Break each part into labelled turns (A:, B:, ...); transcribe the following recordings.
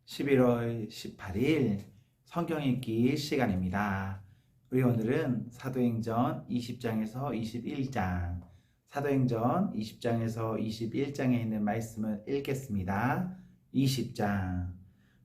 A: 11월 18일 성경 읽기 시간입니다. 우리 오늘은 사도행전 20장에서 21장, 사도행전 20장에서 21장에 있는 말씀을 읽겠습니다. 20장.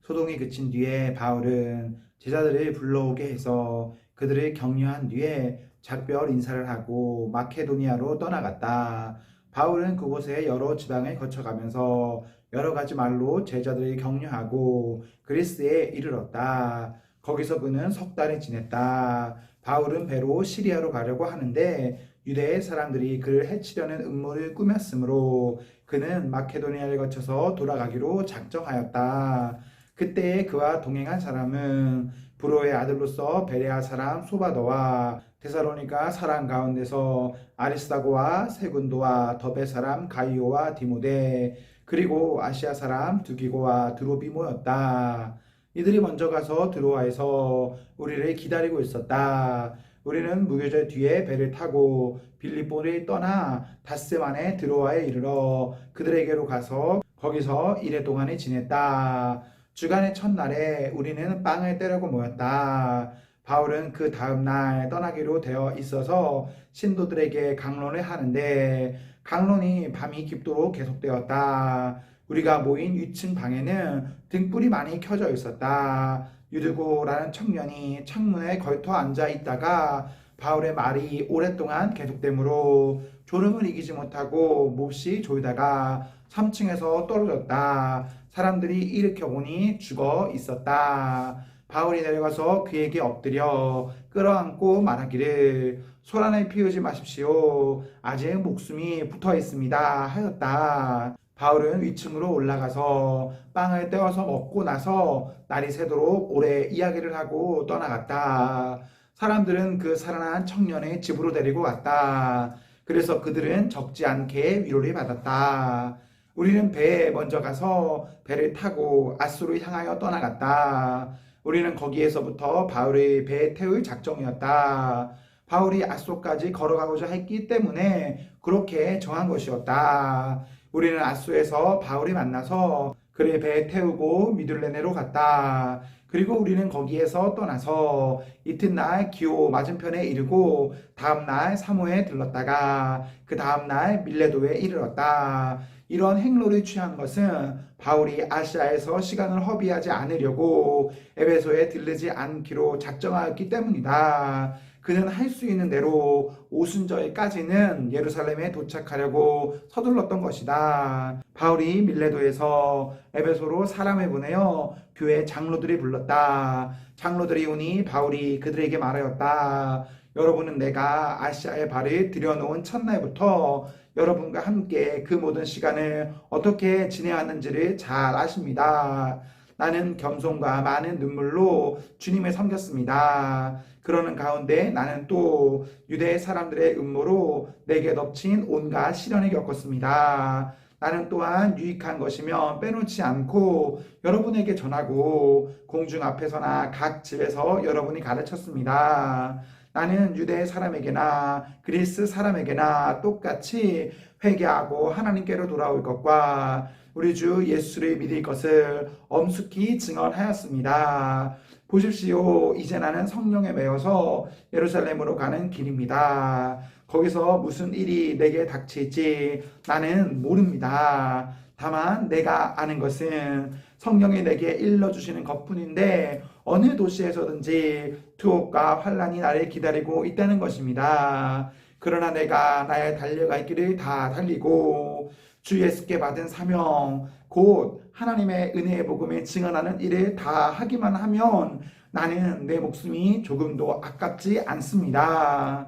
A: 소동이 그친 뒤에 바울은 제자들을 불러오게 해서 그들을 격려한 뒤에 작별 인사를 하고 마케도니아로 떠나갔다. 바울은 그곳에 여러 지방을 거쳐가면서 여러 가지 말로 제자들을 격려하고 그리스에 이르렀다. 거기서 그는 석 달을 지냈다. 바울은 배로 시리아로 가려고 하는데 유대의 사람들이 그를 해치려는 음모를 꾸몄으므로 그는 마케도니아를 거쳐서 돌아가기로 작정하였다. 그때 그와 동행한 사람은 브로의 아들로서 베레아 사람 소바더와 데살로니가 사람 가운데서 아리스다고와 세군도와 더베 사람 가이오와 디모데 그리고 아시아 사람 두기고와 드로비모였다. 이들이 먼저 가서 드로아에서 우리를 기다리고 있었다. 우리는 무교절 뒤에 배를 타고 빌립보를 떠나 닷새만에 드로아에 이르러 그들에게로 가서 거기서 이래 동안을 지냈다. 주간의 첫날에 우리는 빵을 떼려고 모였다. 바울은 그 다음날 떠나기로 되어 있어서 신도들에게 강론을 하는데 강론이 밤이 깊도록 계속되었다. 우리가 모인 위층 방에는 등불이 많이 켜져 있었다. 유드고라는 청년이 창문에 걸터 앉아 있다가 바울의 말이 오랫동안 계속되므로 졸음을 이기지 못하고 몹시 졸다가 3층에서 떨어졌다. 사람들이 일으켜보니 죽어 있었다. 바울이 내려가서 그에게 엎드려 끌어안고 말하기를 소란을 피우지 마십시오. 아직 목숨이 붙어 있습니다. 하였다. 바울은 위층으로 올라가서 빵을 떼어서 먹고 나서 날이 새도록 오래 이야기를 하고 떠나갔다. 사람들은 그 살아난 청년의 집으로 데리고 갔다. 그래서 그들은 적지 않게 위로를 받았다. 우리는 배에 먼저 가서 배를 타고 아수로 향하여 떠나갔다. 우리는 거기에서부터 바울의 배에 태울 작정이었다. 바울이 아소까지 걸어가고자 했기 때문에 그렇게 정한 것이었다. 우리는 아소에서 바울이 만나서 그를 배에 태우고 미둘레네로 갔다. 그리고 우리는 거기에서 떠나서 이튿날 기오 맞은편에 이르고 다음날 사모에 들렀다가 그 다음날 밀레도에 이르렀다. 이런 행로를 취한 것은 바울이 아시아에서 시간을 허비하지 않으려고 에베소에 들르지 않기로 작정하였기 때문이다. 그는 할 수 있는 대로 오순절까지는 예루살렘에 도착하려고 서둘렀던 것이다. 바울이 밀레도에서 에베소로 사람을 보내어 교회 장로들이 불렀다. 장로들이 오니 바울이 그들에게 말하였다. 여러분은 내가 아시아에 발을 들여놓은 첫날부터 여러분과 함께 그 모든 시간을 어떻게 지내왔는지를 잘 아십니다. 나는 겸손과 많은 눈물로 주님을 섬겼습니다. 그러는 가운데 나는 또 유대 사람들의 음모로 내게 덮친 온갖 시련을 겪었습니다. 나는 또한 유익한 것이면 빼놓지 않고 여러분에게 전하고 공중 앞에서나 각 집에서 여러분이 가르쳤습니다. 나는 유대 사람에게나 그리스 사람에게나 똑같이 회개하고 하나님께로 돌아올 것과 우리 주 예수를 믿을 것을 엄숙히 증언하였습니다. 보십시오. 이제 나는 성령에 매여서 예루살렘으로 가는 길입니다. 거기서 무슨 일이 내게 닥칠지 나는 모릅니다. 다만 내가 아는 것은 성령이 내게 일러주시는 것뿐인데 어느 도시에서든지 투옥과 환란이 나를 기다리고 있다는 것입니다. 그러나 내가 나의 달려갈 길을 다 달리고 주 예수께 받은 사명 곧 하나님의 은혜의 복음을 증언하는 일을 다 하기만 하면 나는 내 목숨이 조금도 아깝지 않습니다.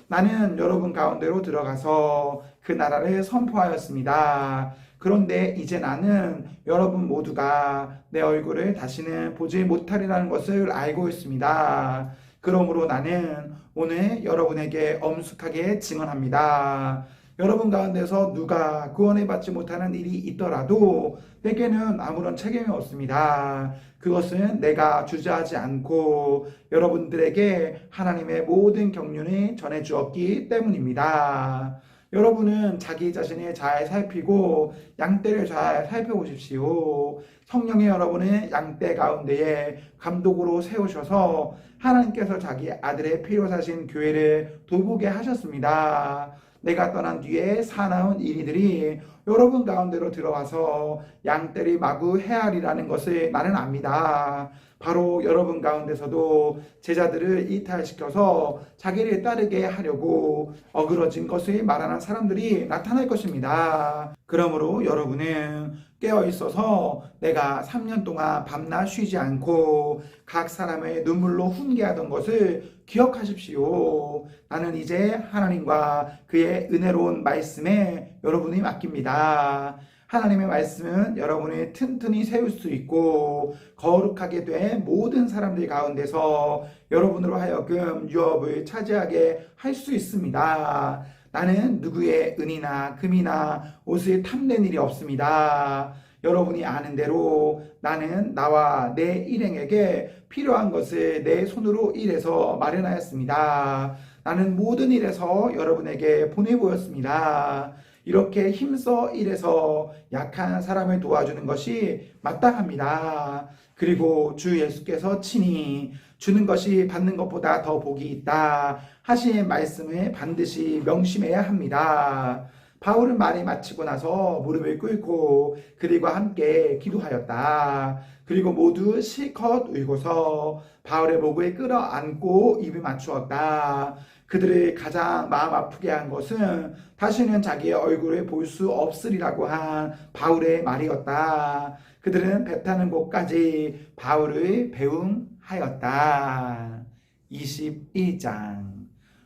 A: 나는 여러분 가운데로 들어가서 그 나라를 선포하였습니다. 그런데 이제 나는 여러분 모두가 내 얼굴을 다시는 보지 못하리라는 것을 알고 있습니다. 그러므로 나는 오늘 여러분에게 엄숙하게 증언합니다. 여러분 가운데서 누가 구원을 받지 못하는 일이 있더라도 내게는 아무런 책임이 없습니다. 그것은 내가 주저하지 않고 여러분들에게 하나님의 모든 경륜을 전해주었기 때문입니다. 여러분은 자기 자신을 잘 살피고 양떼를 잘 살펴보십시오. 성령이 여러분을 양떼 가운데에 감독으로 세우셔서 하나님께서 자기 아들의 피로 사신 교회를 돌보게 하셨습니다. 내가 떠난 뒤에 사나운 이리들이 여러분 가운데로 들어와서 양떼를 마구 헤아리라는 것을 나는 압니다. 바로 여러분 가운데서도 제자들을 이탈시켜서 자기를 따르게 하려고 어그러진 것을 말하는 사람들이 나타날 것입니다. 그러므로 여러분은 깨어 있어서 내가 3년 동안 밤낮 쉬지 않고 각 사람의 눈물로 훈계하던 것을 기억하십시오. 나는 이제 하나님과 그의 은혜로운 말씀에 여러분이 맡깁니다. 하나님의 말씀은 여러분이 튼튼히 세울 수 있고 거룩하게 된 모든 사람들 가운데서 여러분으로 하여금 유업을 차지하게 할 수 있습니다. 나는 누구의 은이나 금이나 옷을 탐낸 일이 없습니다. 여러분이 아는 대로 나는 나와 내 일행에게 필요한 것을 내 손으로 일해서 마련하였습니다. 나는 모든 일에서 여러분에게 보내보였습니다. 이렇게 힘써 일해서 약한 사람을 도와주는 것이 마땅합니다. 그리고 주 예수께서 친히 주는 것이 받는 것보다 더 복이 있다 하신 말씀을 반드시 명심해야 합니다. 바울은 말이 마치고 나서 무릎을 꿇고 그들과 함께 기도하였다. 그리고 모두 실컷 울고서 바울의 목을 끌어안고 입을 맞추었다. 그들을 가장 마음 아프게 한 것은 다시는 자기의 얼굴을 볼 수 없으리라고 한 바울의 말이었다. 그들은 배 타는 곳까지 바울을 배웅하였다. 21장.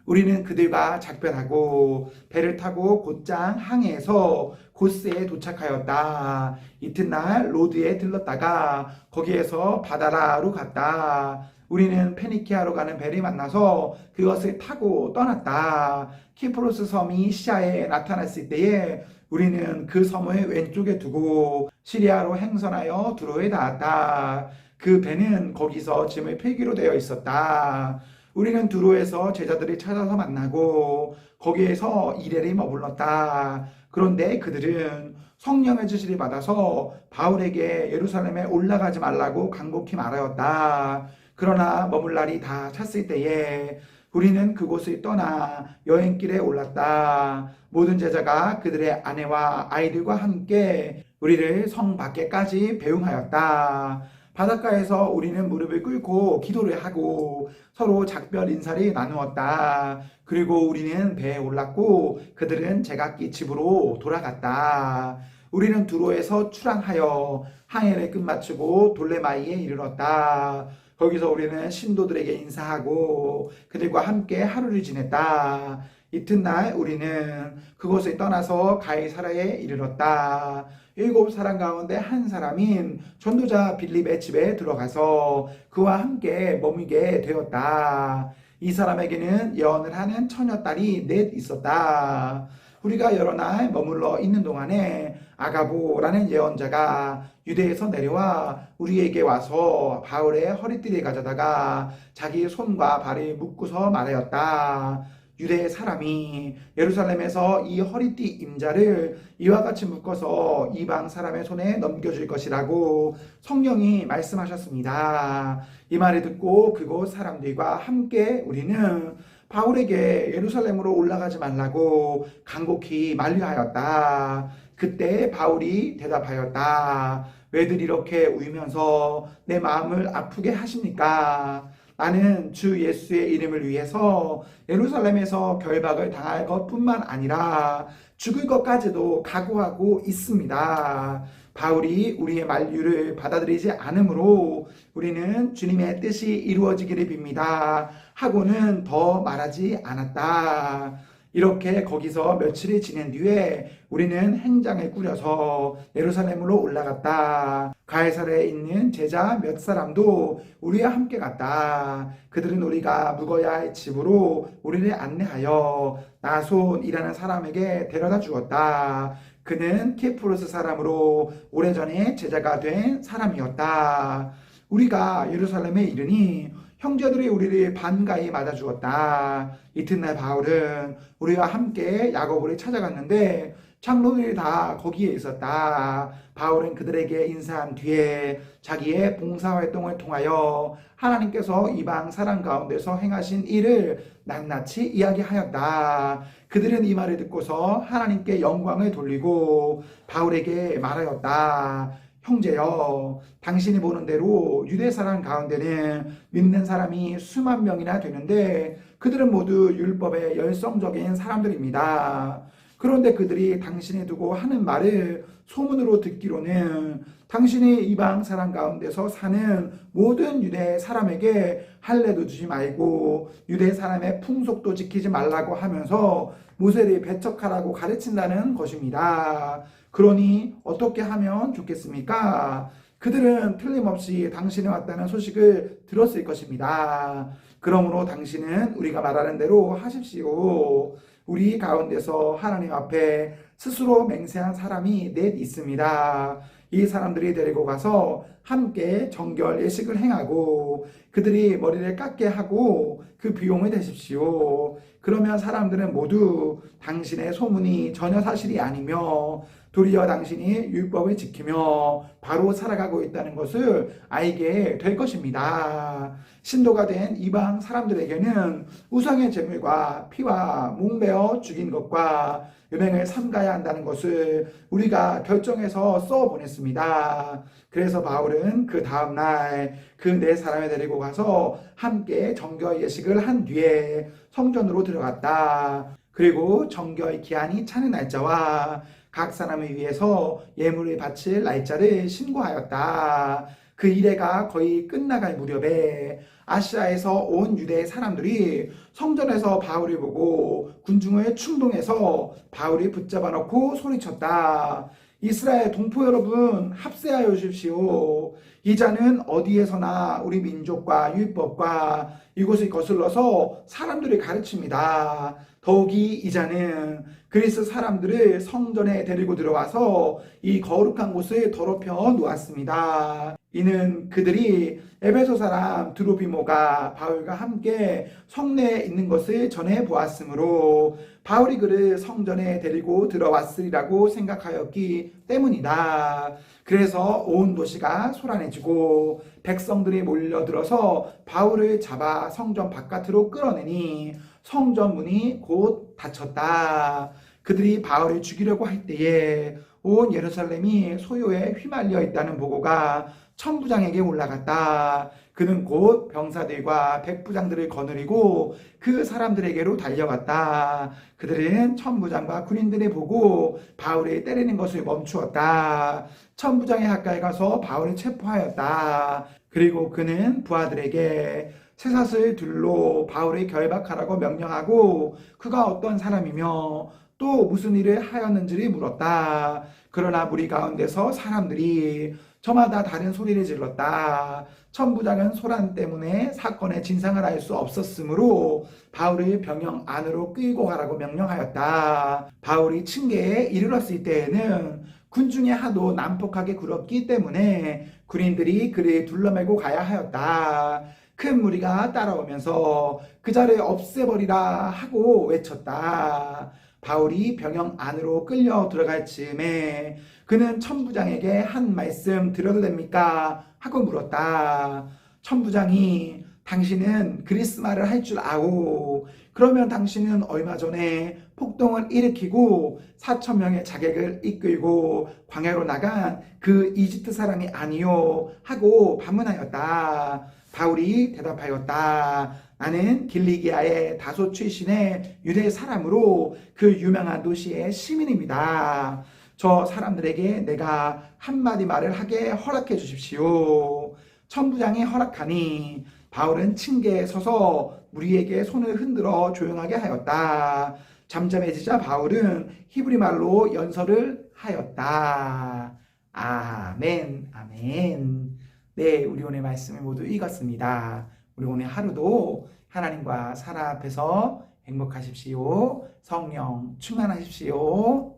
A: 우리는 그들과 작별하고 배를 타고 곧장 항해해서 고스에 도착하였다. 이튿날 로드에 들렀다가 거기에서 바다라로 갔다. 우리는 페니키아로 가는 배를 만나서 그것을 타고 떠났다. 키프로스 섬이 시야에 나타났을 때에 우리는 그 섬을 왼쪽에 두고 시리아로 행선하여 두로에 닿았다. 그 배는 거기서 짐을 필기로 되어 있었다. 우리는 두로에서 제자들을 찾아서 만나고 거기에서 이래를 머물렀다. 그런데 그들은 성령의 지시를 받아서 바울에게 예루살렘에 올라가지 말라고 간곡히 말하였다. 그러나 머물 날이 다 찼을 때에 우리는 그곳을 떠나 여행길에 올랐다. 모든 제자가 그들의 아내와 아이들과 함께 우리를 성 밖에까지 배웅하였다. 바닷가에서 우리는 무릎을 꿇고 기도를 하고 서로 작별 인사를 나누었다. 그리고 우리는 배에 올랐고 그들은 제각기 집으로 돌아갔다. 우리는 두로에서 출항하여 항해를 끝마치고 돌레마이에 이르렀다. 거기서 우리는 신도들에게 인사하고 그들과 함께 하루를 지냈다. 이튿날 우리는 그곳을 떠나서 가이사라에 이르렀다. 7사람 가운데 한 사람인 전도자 빌립의 집에 들어가서 그와 함께 머물게 되었다. 이 사람에게는 예언을 하는 처녀딸이 넷 있었다. 우리가 여러 날 머물러 있는 동안에 아가보라는 예언자가 유대에서 내려와 우리에게 와서 바울의 허리띠를 가져다가 자기 손과 발을 묶고서 말하였다. 유대 사람이 예루살렘에서 이 허리띠 임자를 이와 같이 묶어서 이방 사람의 손에 넘겨줄 것이라고 성령이 말씀하셨습니다. 이 말을 듣고 그곳 사람들과 함께 우리는 바울에게 예루살렘으로 올라가지 말라고 간곡히 만류하였다. 그때 바울이 대답하였다. 왜들 이렇게 울면서 내 마음을 아프게 하십니까? 나는 주 예수의 이름을 위해서 예루살렘에서 결박을 당할 것뿐만 아니라 죽을 것까지도 각오하고 있습니다. 바울이 우리의 만류를 받아들이지 않으므로 우리는 주님의 뜻이 이루어지기를 빕니다 하고는 더 말하지 않았다. 이렇게 거기서 며칠을 지낸 뒤에 우리는 행장을 꾸려서 예루살렘으로 올라갔다. 가이사랴에 있는 제자 몇 사람도 우리와 함께 갔다. 그들은 우리가 묵어야 할 집으로 우리를 안내하여 나손이라는 사람에게 데려다 주었다. 그는 키프로스 사람으로 오래전에 제자가 된 사람이었다. 우리가 예루살렘에 이르니 형제들이 우리를 반가이 맞아주었다. 이튿날 바울은 우리와 함께 야고보를 찾아갔는데 장로들이 다 거기에 있었다. 바울은 그들에게 인사한 뒤에 자기의 봉사활동을 통하여 하나님께서 이방 사람 가운데서 행하신 일을 낱낱이 이야기하였다. 그들은 이 말을 듣고서 하나님께 영광을 돌리고 바울에게 말하였다. 형제여, 당신이 보는 대로 유대 사람 가운데는 믿는 사람이 수만 명이나 되는데 그들은 모두 율법의 열성적인 사람들입니다. 그런데 그들이 당신이 두고 하는 말을 소문으로 듣기로는 당신이 이방 사람 가운데서 사는 모든 유대 사람에게 할례도 주지 말고 유대 사람의 풍속도 지키지 말라고 하면서 모세를 배척하라고 가르친다는 것입니다. 그러니 어떻게 하면 좋겠습니까? 그들은 틀림없이 당신이 왔다는 소식을 들었을 것입니다. 그러므로 당신은 우리가 말하는 대로 하십시오. 우리 가운데서 하나님 앞에 스스로 맹세한 사람이 넷 있습니다. 이 사람들이 데리고 가서 함께 정결 예식을 행하고 그들이 머리를 깎게 하고 그 비용을 대십시오. 그러면 사람들은 모두 당신의 소문이 전혀 사실이 아니며 도리어 당신이 율법을 지키며 바로 살아가고 있다는 것을 알게 될 것입니다. 신도가 된 이방 사람들에게는 우상의 제물과 피와 목매어 죽인 것과 음행을 삼가야 한다는 것을 우리가 결정해서 써보냈습니다. 그래서 바울은 그 다음날 그 네 사람을 데리고 가서 함께 정결 예식을 한 뒤에 성전으로 들어갔다. 그리고 정결 기한이 차는 날짜와 각 사람을 위해서 예물을 바칠 날짜를 신고하였다. 그 이래가 거의 끝나갈 무렵에 아시아에서 온 유대 사람들이 성전에서 바울을 보고 군중을 충동해서 바울을 붙잡아 놓고 소리쳤다. 이스라엘 동포 여러분, 합세하여 주십시오. 이 자는 어디에서나 우리 민족과 율법과 이곳을 거슬러서 사람들을 가르칩니다. 더욱이 이 자는 그리스 사람들을 성전에 데리고 들어와서 이 거룩한 곳을 더럽혀 놓았습니다. 이는 그들이 에베소 사람 드로비모가 바울과 함께 성내에 있는 것을 전해 보았으므로 바울이 그를 성전에 데리고 들어왔으리라고 생각하였기 때문이다. 그래서 온 도시가 소란해지고 백성들이 몰려들어서 바울을 잡아 성전 바깥으로 끌어내니 성전 문이 곧 닫혔다. 그들이 바울을 죽이려고 할 때에 온 예루살렘이 소요에 휘말려 있다는 보고가 천부장에게 올라갔다. 그는 곧 병사들과 백부장들을 거느리고 그 사람들에게로 달려갔다. 그들은 천부장과 군인들을 보고 바울을 때리는 것을 멈추었다. 천부장의 가까이 가서 바울을 체포하였다. 그리고 그는 부하들에게 쇠사슬 둘로 바울을 결박하라고 명령하고 그가 어떤 사람이며 또 무슨 일을 하였는지를 물었다. 그러나 무리 가운데서 사람들이 저마다 다른 소리를 질렀다. 천부장은 소란 때문에 사건의 진상을 알 수 없었으므로 바울을 병영 안으로 끌고 가라고 명령하였다. 바울이 층계에 이르렀을 때에는 군중이 하도 난폭하게 굴었기 때문에 군인들이 그를 둘러매고 가야 하였다. 큰 무리가 따라오면서 그 자를 없애버리라 하고 외쳤다. 바울이 병영 안으로 끌려 들어갈 즈음에 그는 천부장에게 한 말씀 드려도 됩니까? 하고 물었다. 천부장이 당신은 그리스 말을 할 줄 아오. 그러면 당신은 얼마 전에 폭동을 일으키고 4,000명의 자객을 이끌고 광야로 나간 그 이집트 사람이 아니요 하고 반문하였다. 바울이 대답하였다. 나는 길리기아의 다소 출신의 유대 사람으로 그 유명한 도시의 시민입니다. 저 사람들에게 내가 한마디 말을 하게 허락해 주십시오. 천부장이 허락하니 바울은 층계에 서서 무리에게 손을 흔들어 조용하게 하였다. 잠잠해지자 바울은 히브리 말로 연설을 하였다. 아멘, 아멘. 네, 우리 오늘 말씀을 모두 읽었습니다. 우리 오늘 하루도 하나님과 사랑 앞에서 행복하십시오. 성령 충만하십시오.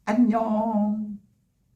A: 안녕.